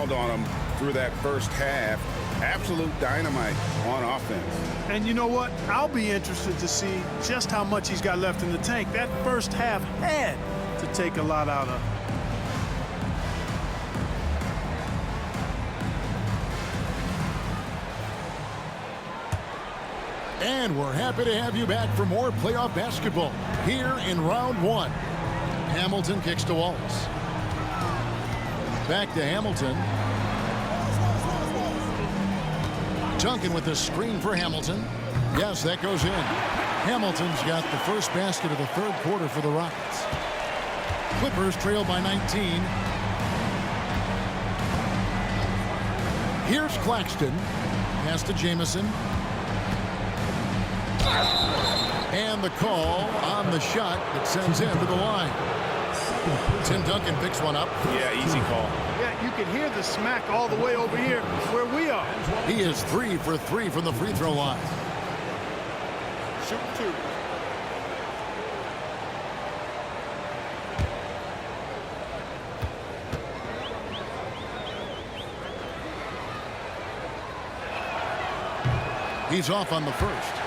piled on him through that first half. Absolute dynamite on offense. And you know what? I'll be interested to see just how much he's got left in the tank. That first half had to take a lot out of him. And we're happy to have you back for more playoff basketball here in round one. Hamilton kicks to Wallace. Back to Hamilton. Duncan with the screen for Hamilton. Yes, that goes in. Hamilton's got the first basket of the third quarter for the Rockets. Clippers trail by 19. Here's Claxton. Pass to Jamison. And the call on the shot that sends him to the line. Tim Duncan picks one up. Yeah, easy call. Yeah, you can hear the smack all the way over here where we are. He is 3 for 3 from the free throw line. Shoot two. He's off on the first.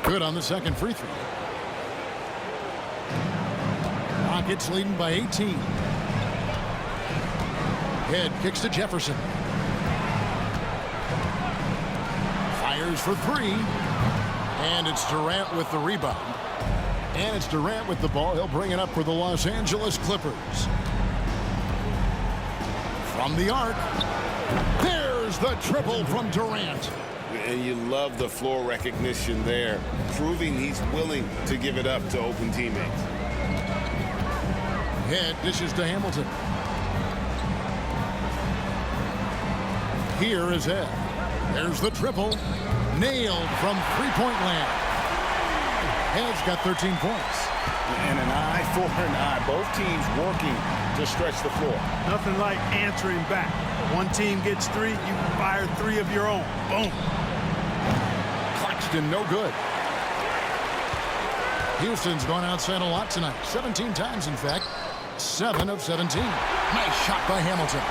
Good on the second free throw. Rockets leading by 18. Head kicks to Jefferson. Fires for three. And it's Durant with the rebound. And it's Durant with the ball. He'll bring it up for the Los Angeles Clippers. From the arc. There's the triple from Durant. And you love the floor recognition there, proving he's willing to give it up to open teammates. Head dishes to Hamilton. Here is Ed. There's the triple. Nailed from three-point land. Ed's got 13 points. And an eye for an eye. Both teams working to stretch the floor. Nothing like answering back. One team gets three, you fire three of your own. Boom. Claxton, no good. Houston's gone outside a lot tonight. 17 times, in fact. 7 of 17. Nice shot by Hamilton.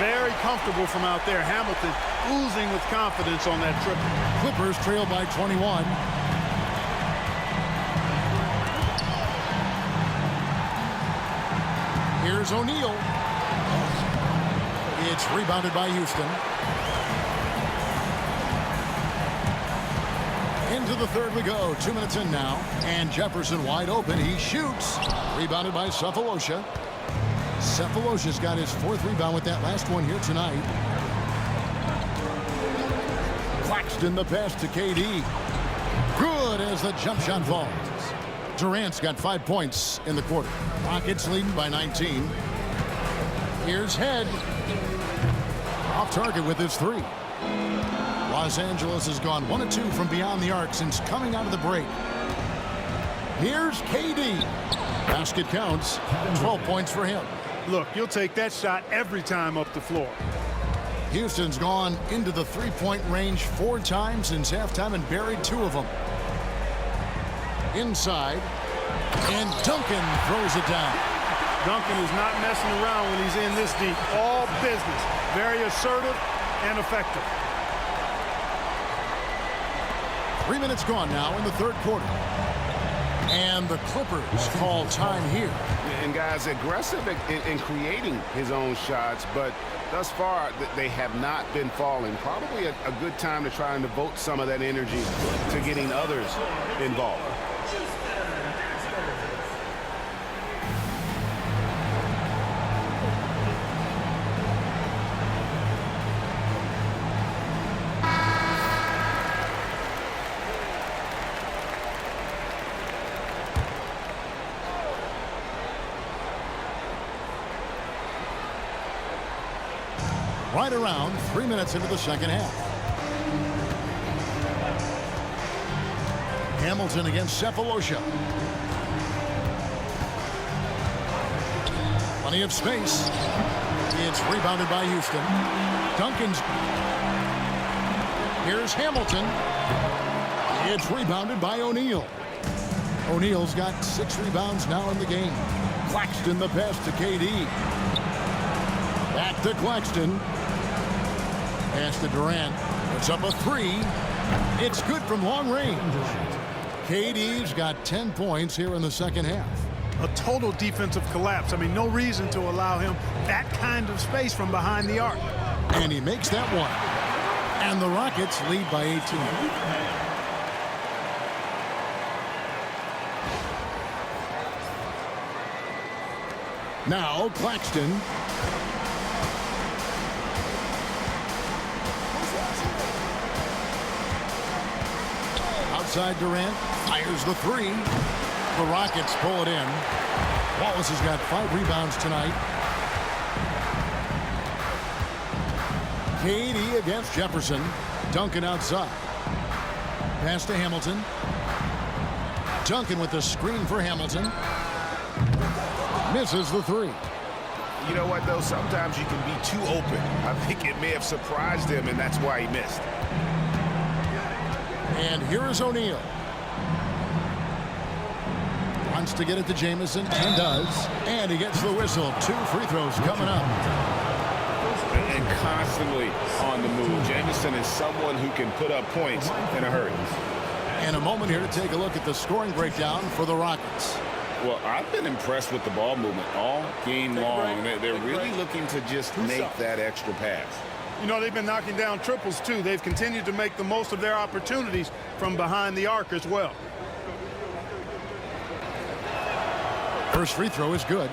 Very comfortable from out there. Hamilton oozing with confidence on that triple. Clippers trail by 21. Here's O'Neal. It's rebounded by Houston. Into the third we go. 2 minutes in now. And Jefferson wide open. He shoots. Rebounded by Sefolosha. Sefolosha's got his fourth rebound with that last one here tonight. Claxton the pass to KD. Good as the jump shot falls. Durant's got 5 points in the quarter. Rockets leading by 19. Here's Head. Off target with his three. Los Angeles has gone 1 of 2 from beyond the arc since coming out of the break. Here's KD. Basket counts. 12 points for him. Look, you'll take that shot every time up the floor. Houston's gone into the three-point range 4 times since halftime and buried 2 of them. Inside. And Duncan throws it down. Duncan is not messing around when he's in this deep. All business. Very assertive and effective. 3 minutes gone now in the third quarter. And the Clippers call time here. And guys, aggressive in creating his own shots, but thus far they have not been falling. Probably a good time to try and devote some of that energy to getting others involved. Right around 3 minutes into the second half. Hamilton against Sefolosha. Plenty of space. It's rebounded by Houston. Duncan's. Here's Hamilton. It's rebounded by O'Neal. O'Neal's got 6 rebounds now in the game. Claxton the pass to KD. Back to Claxton. Pass to Durant. It's up a 3. It's good from long range. KD's got 10 points here in the second half. A total defensive collapse. I mean, no reason to allow him that kind of space from behind the arc. And he makes that one. And the Rockets lead by 18. Now Claxton. Outside Durant. Fires the 3. The Rockets pull it in. Wallace has got 5 rebounds tonight. KD against Jefferson. Duncan outside. Pass to Hamilton. Duncan with the screen for Hamilton. Misses the 3. You know what, though? Sometimes you can be too open. I think it may have surprised him, and that's why he missed. And here is O'Neal. Wants to get it to Jamison, and does. And he gets the whistle. 2 free throws coming up. And constantly on the move. Jamison is someone who can put up points in a hurry. And a moment here to take a look at the scoring breakdown for the Rockets. Well, I've been impressed with the ball movement all game long. They're really looking to just make that extra pass. You know, they've been knocking down triples, too. They've continued to make the most of their opportunities from behind the arc as well. First free throw is good.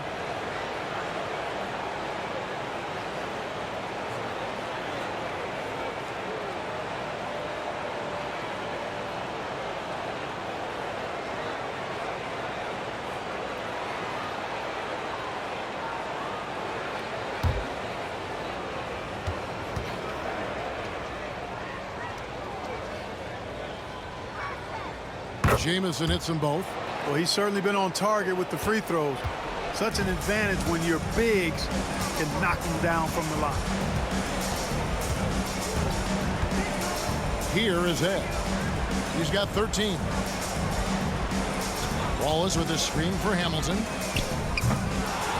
Jamison hits them both. Well, he's certainly been on target with the free throws. Such an advantage when your bigs can knock them down from the line. Here is Ed. He's got 13. Wallace with a screen for Hamilton.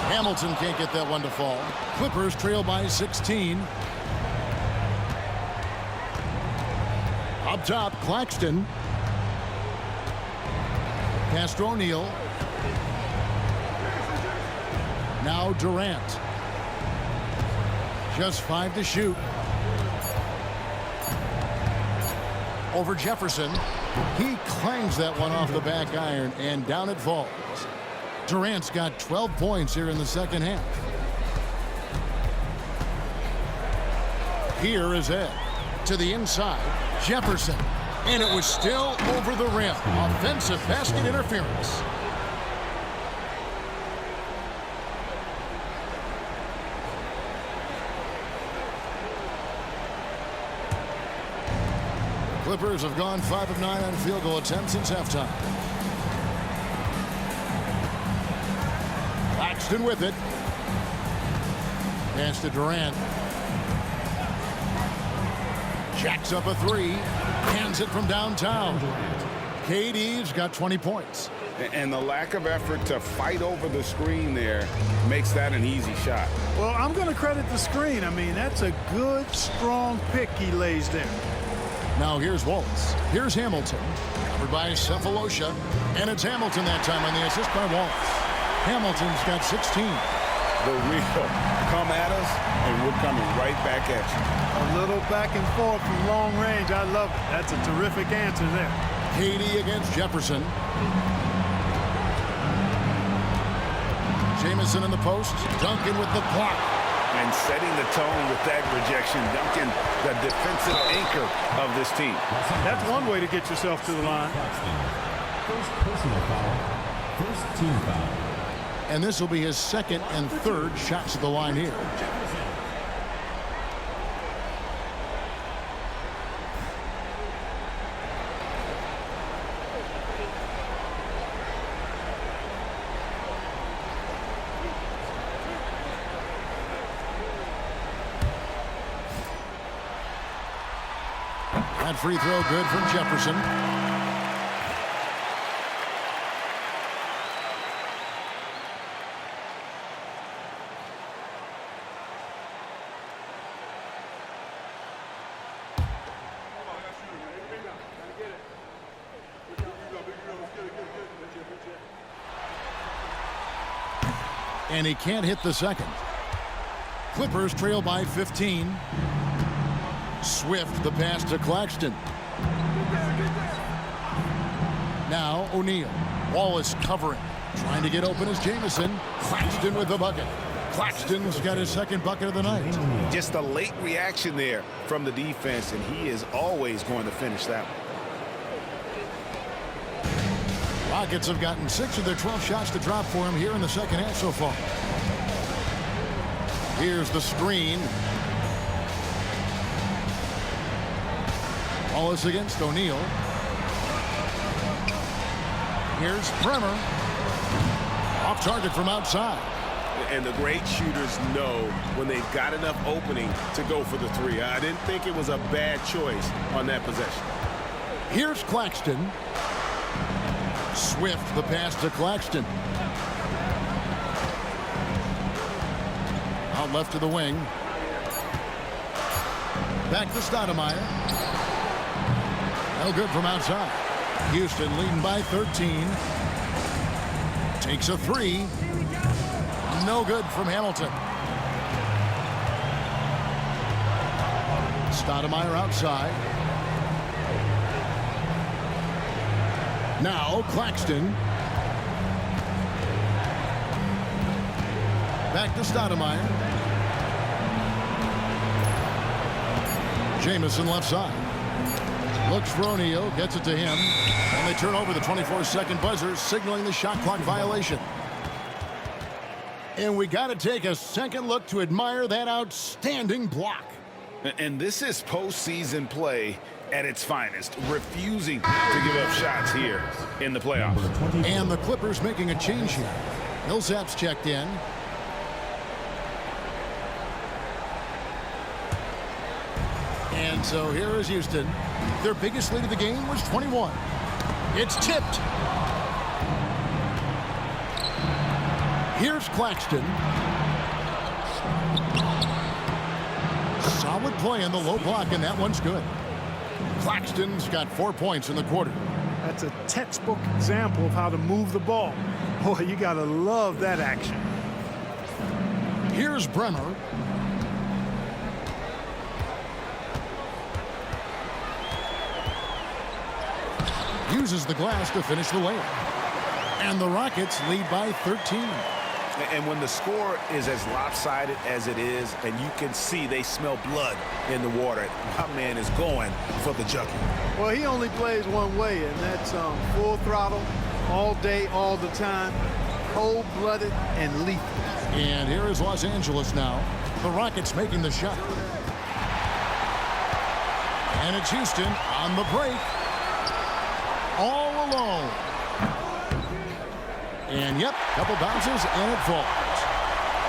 Hamilton can't get that one to fall. Clippers trail by 16. Up top, Claxton. Pass to O'Neal. Now Durant. Just 5 to shoot. Over Jefferson. He clangs that one off the back iron, and down it falls. Durant's got 12 points here in the second half. Here is Ed. To the inside. Jefferson. And it was still over the rim. Offensive basket interference. Clippers have gone 5 of 9 on field goal attempts since halftime. Claxton with it. Pass to Durant. Jacks up a 3. Hands it from downtown. KD's got 20 points. And the lack of effort to fight over the screen there makes that an easy shot. Well, I'm going to credit the screen. I mean, that's a good, strong pick he lays there. Now here's Wallace. Here's Hamilton. Covered by Cephalosha. And it's Hamilton that time on the assist by Wallace. Hamilton's got 16. The real come at us, and we're coming right back at you. A little back and forth from long range. I love it. That's a terrific answer there. KD against Jefferson. Jamison in the post. Duncan with the block. And setting the tone with that rejection. Duncan, the defensive anchor of this team. That's one way to get yourself to the line. First personal foul. First team foul. And this will be his second and third shots at the line here. That free throw good from Jefferson. And he can't hit the second. Clippers trail by 15. Swift the pass to Claxton. Now O'Neal. Wallace covering. Trying to get open is Jamison. Claxton with the bucket. Claxton's got his second bucket of the night. Just a late reaction there from the defense, and he is always going to finish that one. Rockets have gotten 6 of their 12 shots to drop for him here in the second half so far. Here's the screen. Wallace against O'Neal. Here's Bremer. Off target from outside. And the great shooters know when they've got enough opening to go for the three. I didn't think it was a bad choice on that possession. Here's Claxton. Swift the pass to Claxton. Out left to the wing. Back to Stoudemire. No good from outside. Houston leading by 13. Takes a three. No good from Hamilton. Stoudemire outside. Now Claxton. Back to Stoudemire. Jamison left side. Looks for O'Neal, gets it to him, and they turn over the 24-second buzzer, signaling the shot clock violation. And we got to take a second look to admire that outstanding block. And this is postseason play at its finest, refusing to give up shots here in the playoffs. And the Clippers making a change here. Millsap's checked in. And so here is Houston. Their biggest lead of the game was 21. It's tipped. Here's Claxton. Solid play in the low block, and that one's good. Claxton's got 4 points in the quarter. That's a textbook example of how to move the ball. Boy, you got to love that action. Here's Bremer. Uses the glass to finish the layup. And the Rockets lead by 13. And when the score is as lopsided as it is, and you can see they smell blood in the water, my man is going for the jugular. Well, he only plays one way, and that's full throttle, all day, all the time, cold-blooded and lethal. And here is Los Angeles now. The Rockets making the shot. And it's Houston on the break. All alone. And yep, couple bounces and it falls.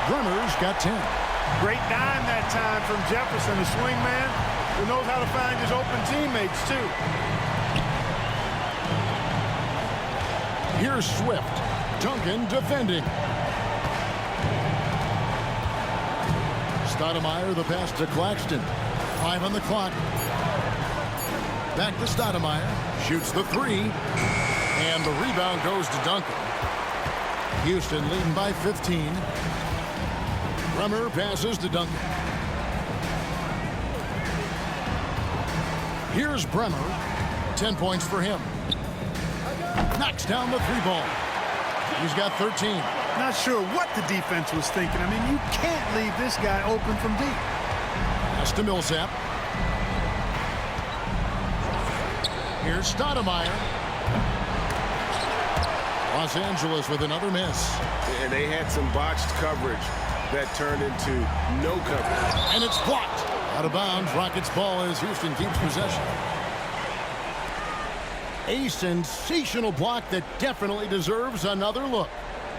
Bremer's got 10. Great dime that time from Jefferson, the swing man, who knows how to find his open teammates too. Here's Swift. Duncan defending. Stoudemire the pass to Claxton. 5 on the clock. Back to Stoudemire. Shoots the three. And the rebound goes to Duncan. Houston leading by 15. Bremer passes to Duncan. Here's Bremer. 10 points for him. Knocks down the three ball. He's got 13. Not sure what the defense was thinking. I mean, you can't leave this guy open from deep. Pass to Millsap. Here's Stoudemire. Los Angeles with another miss. And they had some botched coverage that turned into no coverage. And it's blocked. Out of bounds. Rockets ball as Houston keeps possession. A sensational block that definitely deserves another look.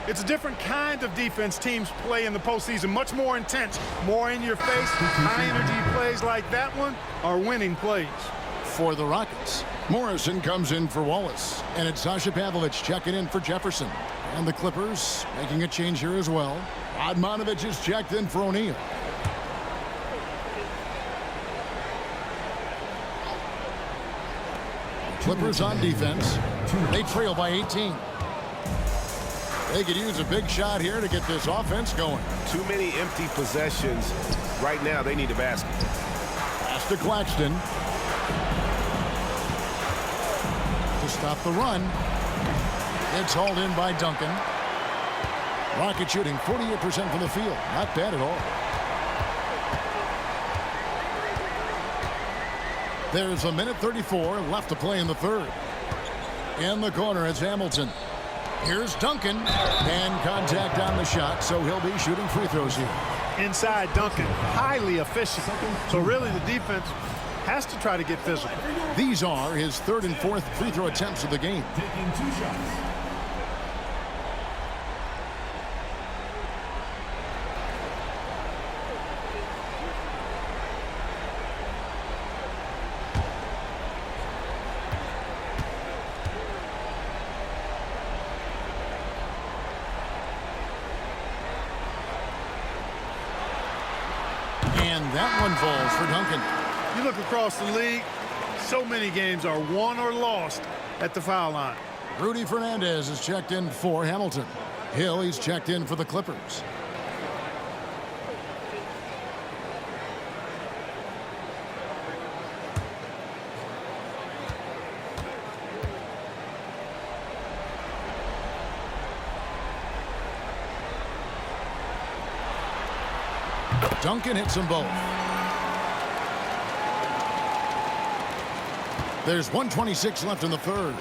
It's a different kind of defense teams play in the postseason. Much more intense, more in your face. High energy plays like that one are winning plays. for the Rockets. Morrison comes in for Wallace. And it's Sasha Pavlovich checking in for Jefferson. And the Clippers making a change here as well. Radmanovich is checked in for O'Neal. Clippers on defense. They trail by 18. They could use a big shot here to get this offense going. Too many empty possessions. Right now, they need a basket. Pass to Claxton. To stop the run. It's hauled in by Duncan. Rocket shooting 48% from the field. Not bad at all. There's a minute 34 left to play in the third. In the corner, it's Hamilton. Here's Duncan. And contact on the shot, so he'll be shooting free throws here. Inside Duncan, highly efficient. So really the defense has to try to get physical. These are his third and fourth free throw attempts of the game. Taking 2 shots. And that one falls for Duncan. You look across the league, so many games are won or lost at the foul line. Rudy Fernandez is checked in for Hamilton. Hill, he's checked in for the Clippers. Duncan hits them both. There's 1:26 left in the third.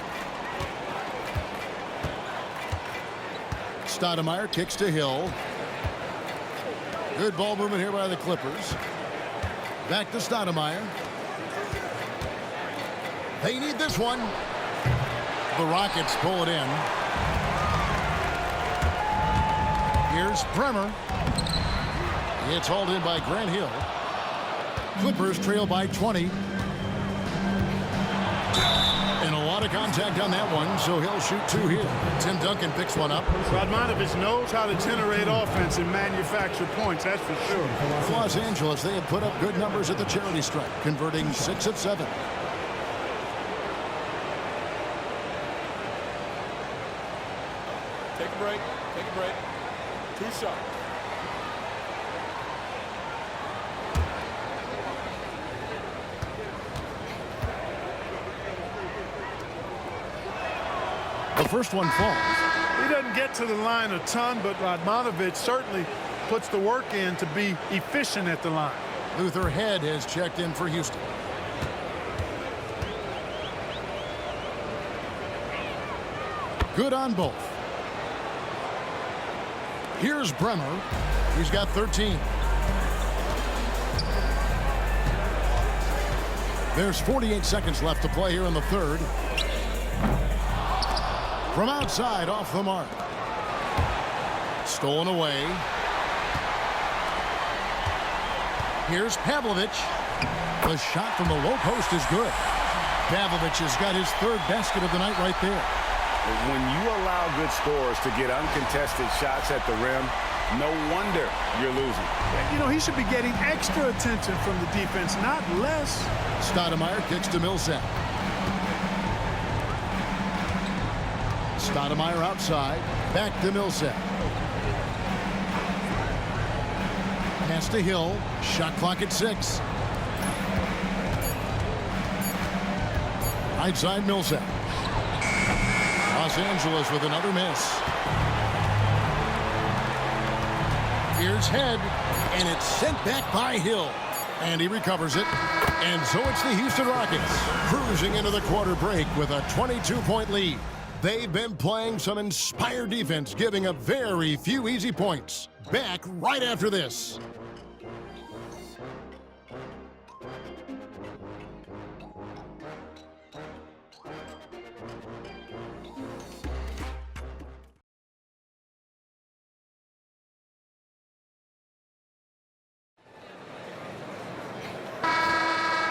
Stoudemire kicks to Hill. Good ball movement here by the Clippers. Back to Stoudemire. They need this one. The Rockets pull it in. Here's Bremer. It's hauled in by Grant Hill. Clippers trail by 20. And a lot of contact on that one, so he'll shoot 2 here. Tim Duncan picks one up. Radmanovich knows how to generate offense and manufacture points, that's for sure. For Los Angeles, they had put up good numbers at the charity stripe, converting 6 of 7. Take a break. Take a break. 2 shots. The first one falls. He doesn't get to the line a ton, but Radmanovich certainly puts the work in to be efficient at the line. Luther Head has checked in for Houston. Good on both. Here's Bremer. He's got 13. There's 48 seconds left to play here in the third. From outside, off the mark. Stolen away. Here's Pavlovich. The shot from the low post is good. Pavlovich has got his third basket of the night right there. When you allow good scorers to get uncontested shots at the rim, no wonder you're losing. You know, he should be getting extra attention from the defense, not less. Stoudemire kicks to Millsap. Stoudemire outside. Back to Millsap. Pass to Hill. Shot clock at 6. Right side Millsap. Los Angeles with another miss. Here's Head. And it's sent back by Hill. And he recovers it. And so it's the Houston Rockets cruising into the quarter break with a 22-point lead. They've been playing some inspired defense, giving up very few easy points. Back right after this.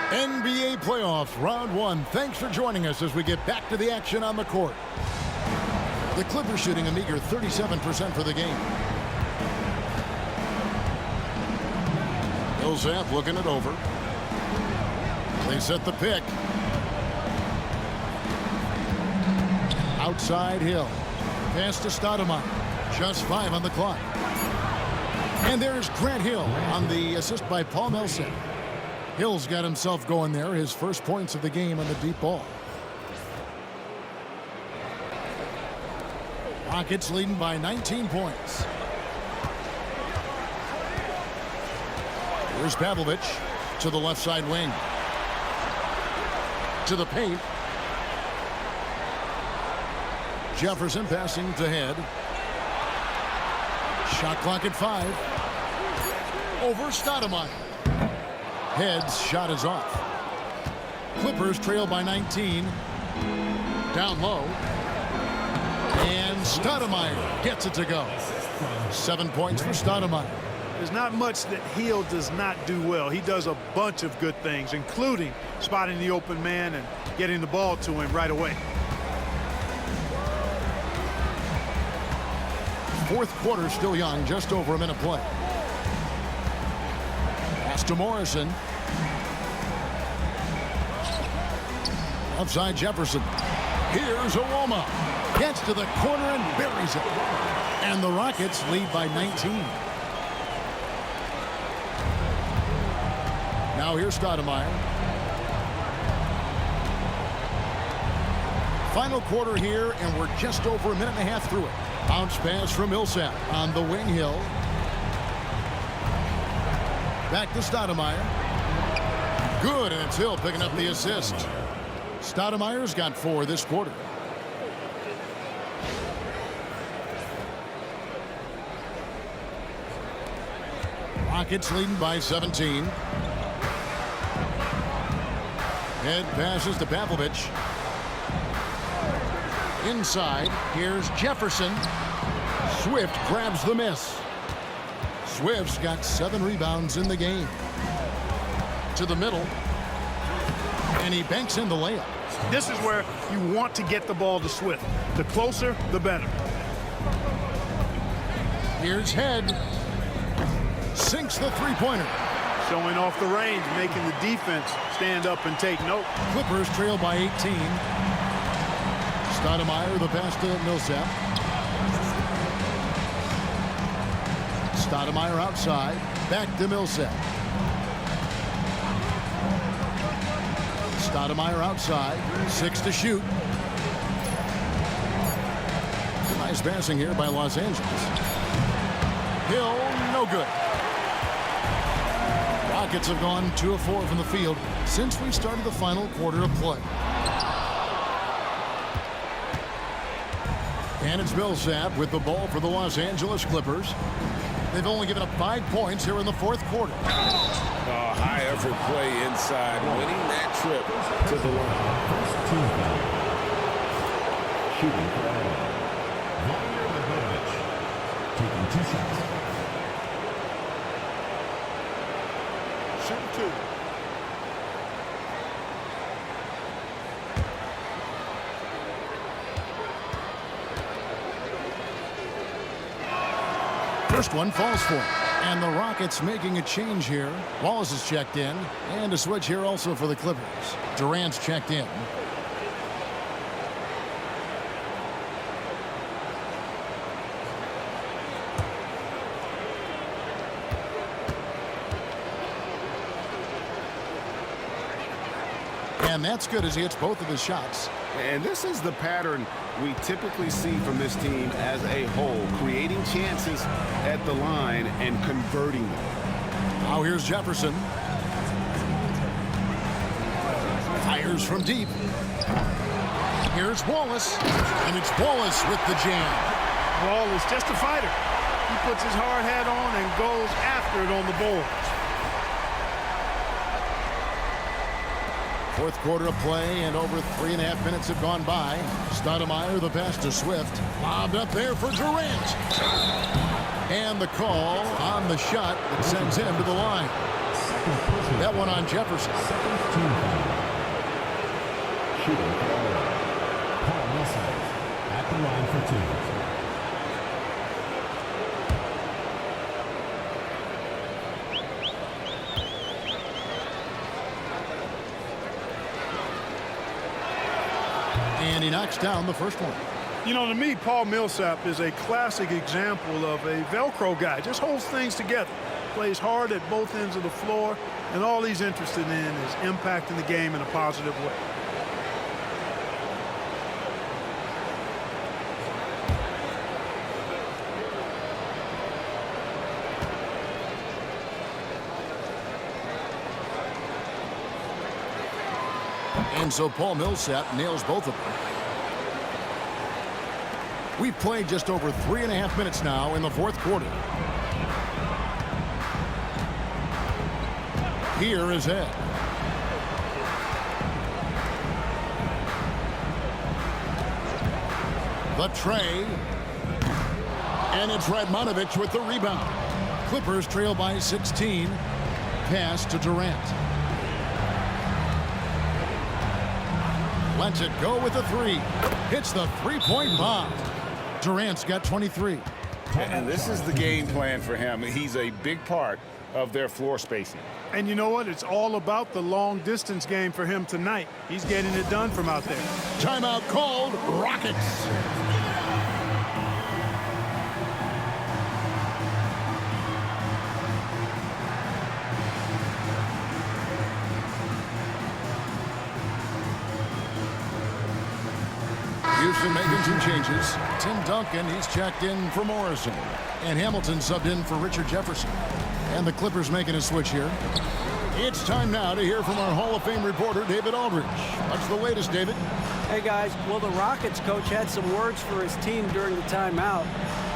NBA playoffs, round one. Thanks for joining us as we get back to the action on the court. The Clippers shooting a meager 37% for the game. Millsap looking it over. They set the pick. Outside Hill. Pass to Stoudemire. Just 5 on the clock. And there's Grant Hill on the assist by Paul Millsap. Hill's got himself going there. His first points of the game on the deep ball. Rockets leading by 19 points. Here's Pavlovic to the left side wing. To the paint. Jefferson passing to Head. Shot clock at 5. Over Stoudemire. Head's shot is off. Clippers trail by 19. Down low. And Stoudemire gets it to go. 7 points for Stoudemire. There's not much that Hill does not do well. He does a bunch of good things, including spotting the open man and getting the ball to him right away. Fourth quarter still young, just over a minute play. Pass to Morrison. Outside Jefferson. Here's Uoma. Gets to the corner and buries it. And the Rockets lead by 19. Now here's Stoudemire. Final quarter here, and we're just over a minute and a half through it. Bounce pass from Millsap on the wing. Hill. Back to Stoudemire. Good, and it's Hill picking up the assist. Stoudemire's got 4 this quarter. Rockets leading by 17. Head passes to Pavlovic. Inside, here's Jefferson. Swift grabs the miss. Swift's got 7 rebounds in the game. To the middle. And he banks in the layup. This is where you want to get the ball to Swift. The closer, the better. Here's Head. Sinks the three-pointer. Showing off the range, making the defense stand up and take note. Clippers trail by 18. Stoudemire, the pass to Millsap. Stoudemire outside. Back to Millsap. Stoudemire outside. 6 to shoot. Nice passing here by Los Angeles. Hill, no good. Rockets have gone 2 of 4 from the field since we started the final quarter of play. And it's Millsap with the ball for the Los Angeles Clippers. They've only given up 5 points here in the fourth quarter. High effort play inside, winning that trip to the line. First team foul. Shooting foul. Vladimir Bogdanovic taking 2 shots. Shoot 2. First one falls for him. And the Rockets making a change here. Wallace is checked in. And a switch here also for the Clippers. Durant's checked in. And that's good as he hits both of his shots. And this is the pattern we typically see from this team as a whole, creating chances at the line and converting them. Now here's Jefferson. Fires from deep. Here's Wallace. And it's Wallace with the jam. Wallace, just a fighter. He puts his hard hat on and goes after it on the boards. Fourth quarter of play, and over 3.5 minutes have gone by. Stoudemire, the pass to Swift. Lobbed up there for Durant. And the call on the shot that sends him to the line. Second personal That one on Jefferson. Second team foul. Shooting foul. Paul Millsap at the line for two. And he knocks down the first one. You know, to me, Paul Millsap is a classic example of a Velcro guy. Just holds things together. Plays hard at both ends of the floor. And all he's interested in is impacting the game in a positive way. And so Paul Millsap nails both of them. We've played just over 3.5 minutes now in the fourth quarter. Here is Ed. The tray. And it's Radmanovich with the rebound. Clippers trail by 16. Pass to Durant. Lets it go with the three. Hits the three-point bomb. Durant's got 23. And this is the game plan for him. He's a big part of their floor spacing. And you know what? It's all about the long-distance game for him tonight. He's getting it done from out there. Timeout called. Rockets. Houston making some changes. Tim Duncan, he's checked in for Morrison. And Hamilton subbed in for Richard Jefferson. And the Clippers making a switch here. It's time now to hear from our Hall of Fame reporter, David Aldridge. What's the latest, David? Hey, guys. Well, the Rockets coach had some words for his team during the timeout.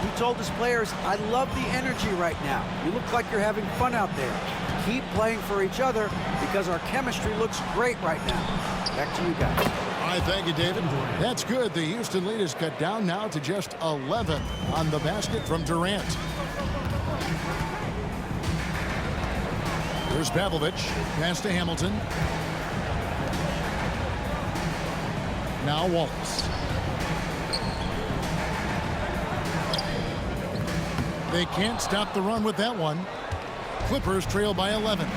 He told his players, I love the energy right now. You look like you're having fun out there. Keep playing for each other because our chemistry looks great right now. Back to you guys. All right, thank you, David. That's good. The Houston lead is cut down now to just 11 on the basket from Durant. Here's Pavlovich. Pass to Hamilton. Now Wallace. They can't stop the run with that one. Clippers trail by 11.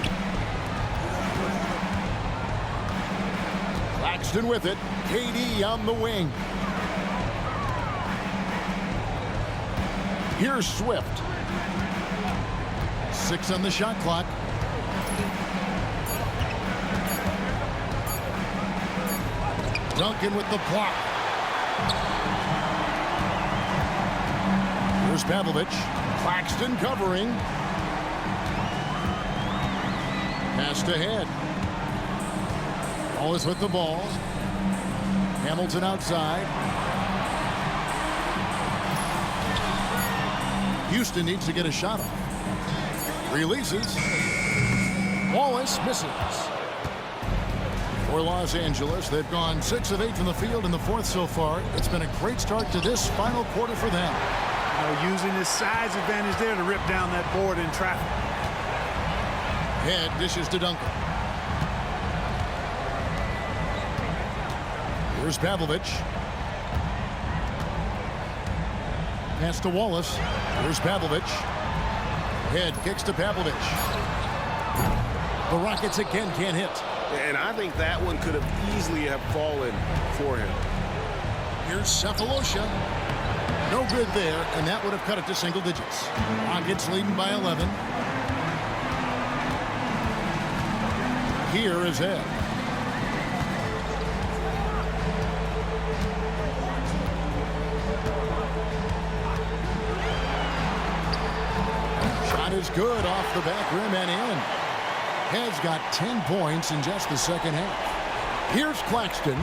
Claxton with it. KD on the wing. Here's Swift. 6 on the shot clock. Duncan with the block. Here's Pavlovich. Claxton covering. Passed ahead. Wallace with the ball. Hamilton outside. Houston needs to get a shot off. Releases. Wallace misses. For Los Angeles, they've gone 6 of 8 from the field in the fourth so far. It's been a great start to this final quarter for them. Using his size advantage there to rip down that board in traffic. Head dishes to Duncan. Here's Pavlovich. Pass to Wallace. Here's Pavlovich. Head kicks to Pavlovich. The Rockets again can't hit. And I think that one could have easily have fallen for him. Here's Cephalosha. No good there, and that would have cut it to single digits. Rockets leading by 11. Here is Ed. Shot is good off the back rim and in. Head's got 10 points in just the second half. Here's Claxton.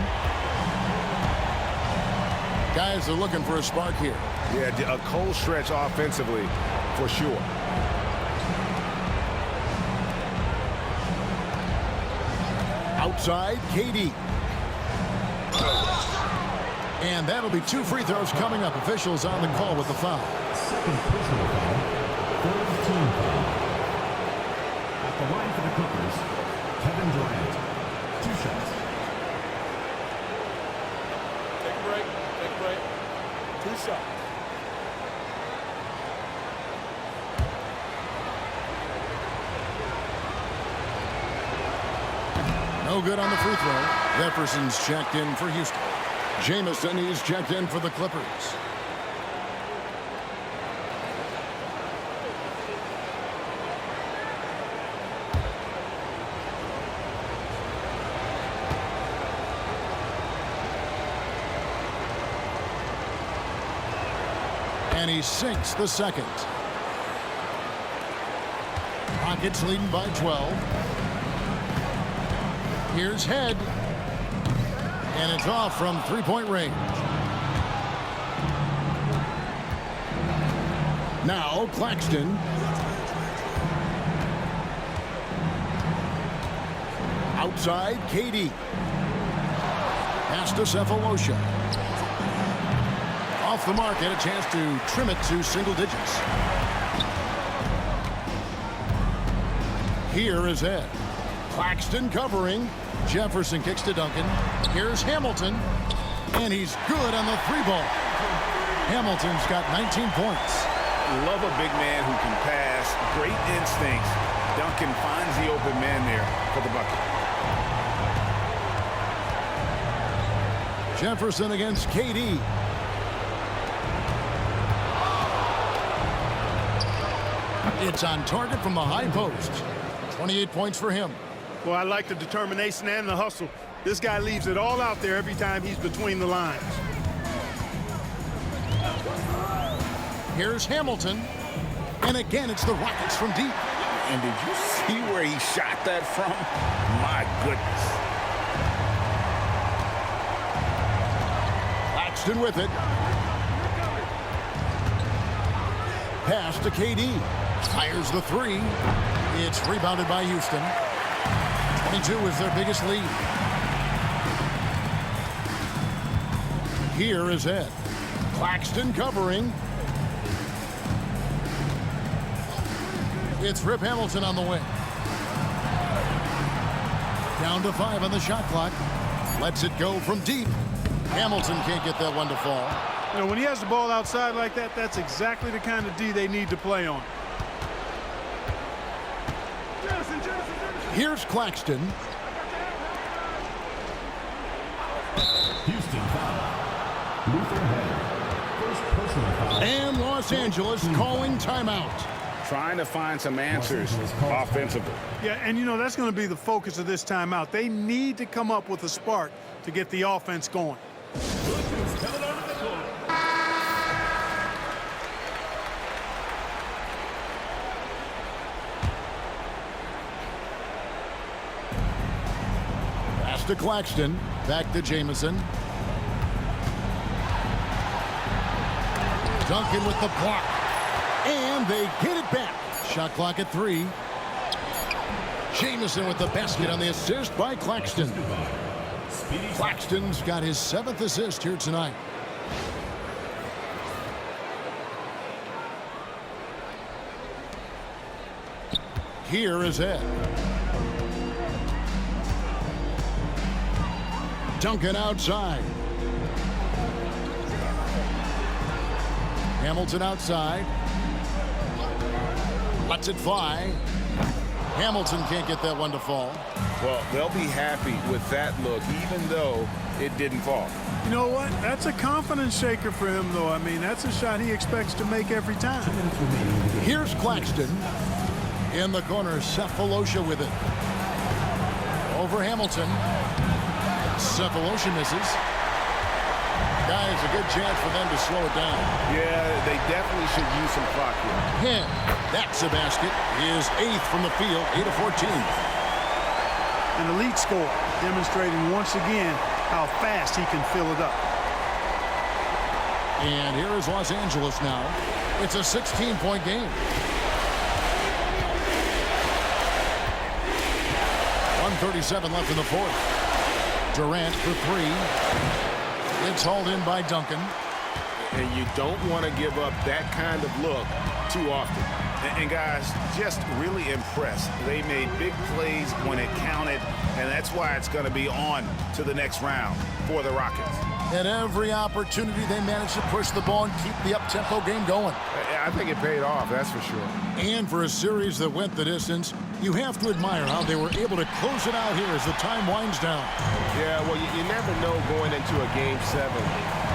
Guys are looking for a spark here. Yeah, a cold stretch offensively for sure. Outside, KD. And that'll be 2 free throws coming up. Officials on the call with the foul. Second personal foul. Third team foul. At the the line for the Clippers, Kevin Durant. 2 shots. Take a break. Take a break. 2 shots. No good on the free throw. Jefferson's checked in for Houston. Jamison is checked in for the Clippers. And he sinks the second. Rockets leading by 12. Here's Head. And it's off from three-point range. Now Claxton. Outside, KD. Pass to Cephalosha. Off the mark, and a chance to trim it to single digits. Here is Ed. Claxton covering. Jefferson kicks to Duncan. Here's Hamilton. And he's good on the 3-ball. Hamilton's got 19 points. Love a big man who can pass. Great instincts. Duncan finds the open man there for the bucket. Jefferson against KD. It's on target from the high post. 28 points for him. Well, I like the determination and the hustle. This guy leaves it all out there every time he's between the lines. Here's Hamilton. And again, it's the Rockets from deep. And did you see where he shot that from? My goodness. Claxton with it. Pass to KD. Fires the 3. It's rebounded by Houston. 22 is their biggest lead. Here is Ed. Claxton covering. It's Rip Hamilton on the wing. Down to 5 on the shot clock. Lets it go from deep. Hamilton can't get that one to fall. You know, when he has the ball outside like that, that's exactly the kind of D they need to play on. Here's Claxton. Houston foul. Luther Head. First personal foul. And Los Angeles calling timeout. Trying to find some answers offensively. Yeah, and you know, that's going to be the focus of this timeout. They need to come up with a spark to get the offense going. Pass to Claxton. Back to Jamison. Duncan with the block. And they get it back. Shot clock at 3. Jamison with the basket on the assist by Claxton. Claxton's got his 7th assist here tonight. Here is Ed. Duncan outside. Hamilton outside. Lets it fly. Hamilton can't get that one to fall. Well, they'll be happy with that look, even though it didn't fall. You know what? That's a confidence shaker for him, though. I mean, that's a shot he expects to make every time. Here's Claxton. In the corner, Cephalosha with it. Over Hamilton. Cephalosha misses. Guys, a good chance for them to slow it down. Yeah, they definitely should use some clock here. Hen, that's a basket. His 8th from the field, 8 of 14. An elite score, demonstrating once again how fast he can fill it up. And here is Los Angeles now. It's a 16-point game. 1:37 left in the 4th. Durant for 3. It's hauled in by Duncan. And you don't want to give up that kind of look too often. And guys, just really impressed. They made big plays when it counted, and that's why it's going to be on to the next round for the Rockets. At every opportunity, they managed to push the ball and keep the up-tempo game going. I think it paid off, that's for sure. And for a series that went the distance, you have to admire how they were able to close it out here as the time winds down. Yeah, well, you never know going into a Game 7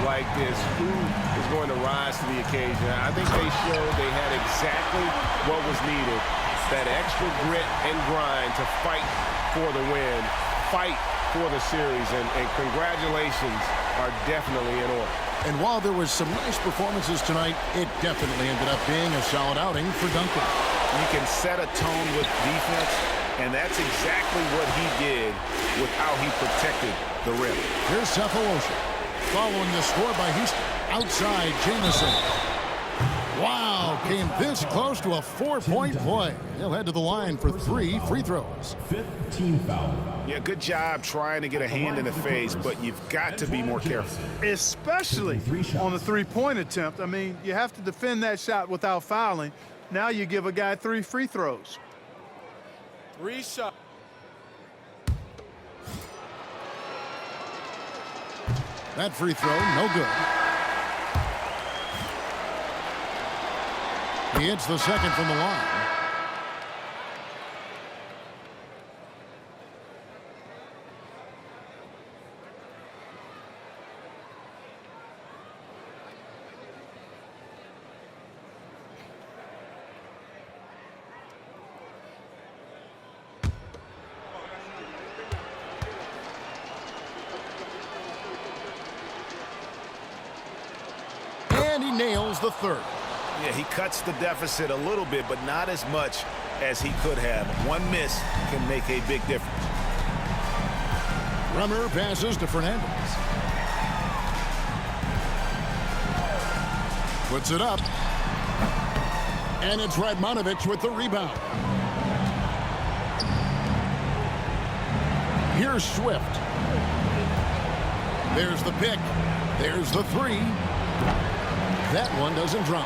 like this who is going to rise to the occasion. I think they showed they had exactly what was needed, that extra grit and grind to fight for the win, fight for the series, and congratulations are definitely in order. And while there was some nice performances tonight, it definitely ended up being a solid outing for Duncan. You can set a tone with defense, and that's exactly what he did with how he protected the rim. Here's Cephalosha, following the score by Houston. Outside, Jamison. Wow, came this close to a 4-point play. He'll head to the line for 3 free throws. 5th team foul. Yeah, good job trying to get a hand in the face, but you've got to be more careful. Especially on the three-point attempt. I mean, you have to defend that shot without fouling. Now you give a guy 3 free throws. 3 shots. That free throw, no good. He hits the second from the line. And he nails the third. Yeah, he cuts the deficit a little bit, but not as much as he could have. One miss can make a big difference. Rummer passes to Fernandez. Puts it up. And it's Radmanovich with the rebound. Here's Swift. There's the pick. There's the 3. That one doesn't drop.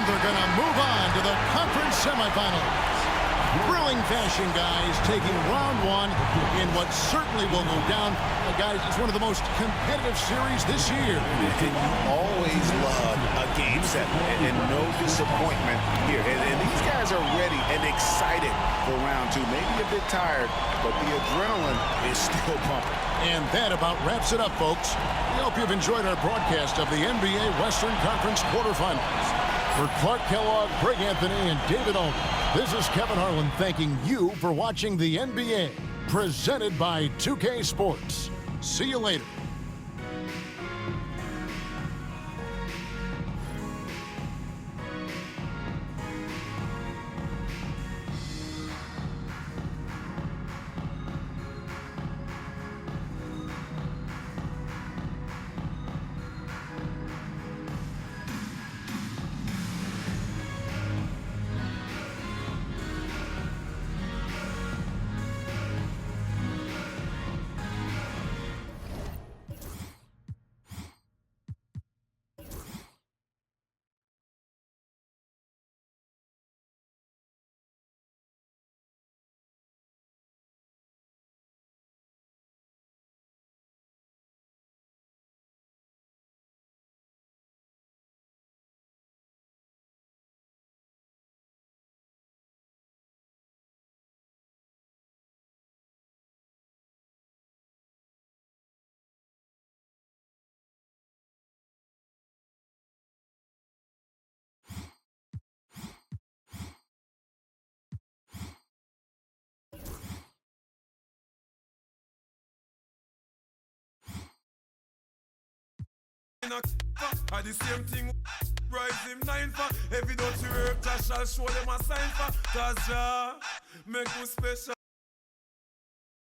They're going to move on to the conference semifinals. Thrilling fashion, guys, taking round 1 in what certainly will go down. Guys, it's one of the most competitive series this year. And you always love a game 7, and no disappointment here. And these guys are ready and excited for round 2. Maybe a bit tired, but the adrenaline is still pumping. And that about wraps it up, folks. We hope you've enjoyed our broadcast of the NBA Western Conference quarterfinals. For Clark Kellogg, Greg Anthony, and David Olney, this is Kevin Harlan thanking you for watching the NBA, presented by 2K Sports. See you later. I the same thing rise him 9 for every dirty work Jah shall show them a sign for cause Jah make you special.